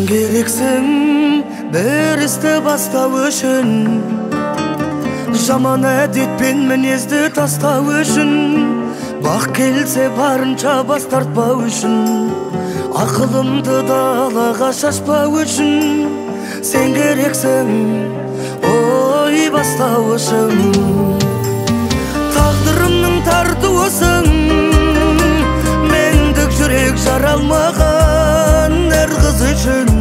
керексің бір істі бастау үшін, жаман әдетпен мінезді тастау үшін, бақ келсе барынша бас тартпау үшін, ақылымды далаға шашпау үшін, сен керексің ой бастауышым. Тағдырымның тартуысың, мендік жүрек жаралмаған әр қыз үшін.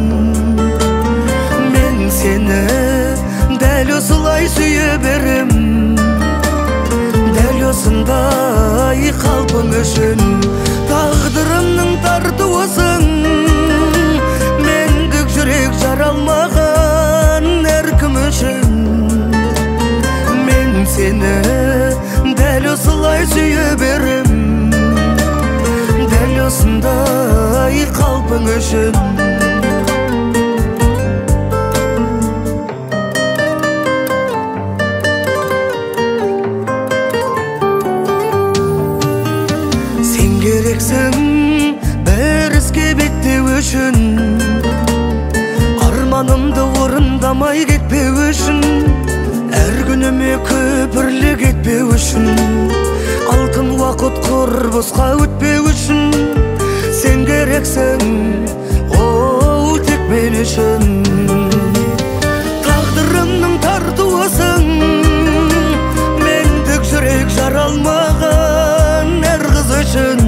Мен сені дәл осылай сүйе берем, дәл осындай қалпың үшін. Тағдырымның тартуысың, мендік жүрек жаралмаған әркім үшін. Мен сені дәл осылай сүйе берем, дәл осындай қалпың үшін. Сен керексің бір іске беттеу үшін, арманымды орындамай кетпеу үшін, әр күніме күпірлік етпеу үшін, алтын уақыт құр босқа өтпеу үшін. Сен керексің оу тек мен үшін. Тағдырымның тартуысың, мендік жүрек жаралмаған әр қыз үшін.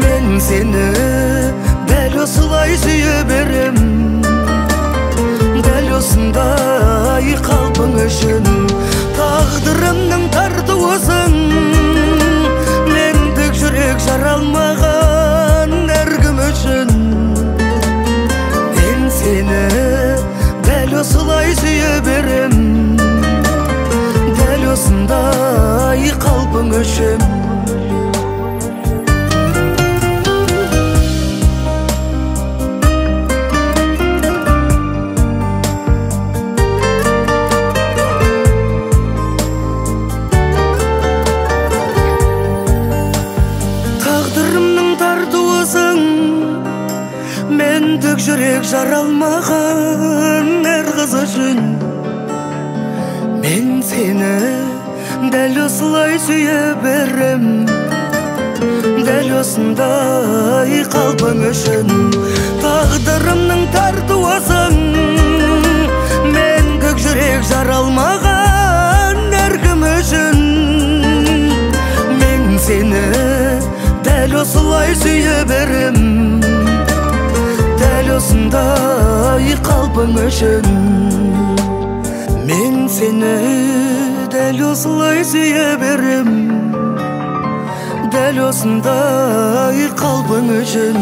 Мен сені дәл осылай сүйе берем, дәл осындай қалпың үшін. Тағдырымның тартуысың, мендік жүрек жаралмаған әркім үшін. Мен сені дәл осылай сүйе берем, дәл осындай қалпың үшін. Тағдырымның тартуысың, мендік жүрек жаралмаған әр қыз үшін. Мен сені дәл осылай сүйе берем, дәл осындай қалпың үшін. Тағдырымның тартуысың, мендік жүрек жаралмаған әркім үшін. Мен сені дәл осылай сүйе берем, дәл осындай қалпың үшін. Мен сені дәл осылай сүйе берем, дәл осындай қалпың үшін.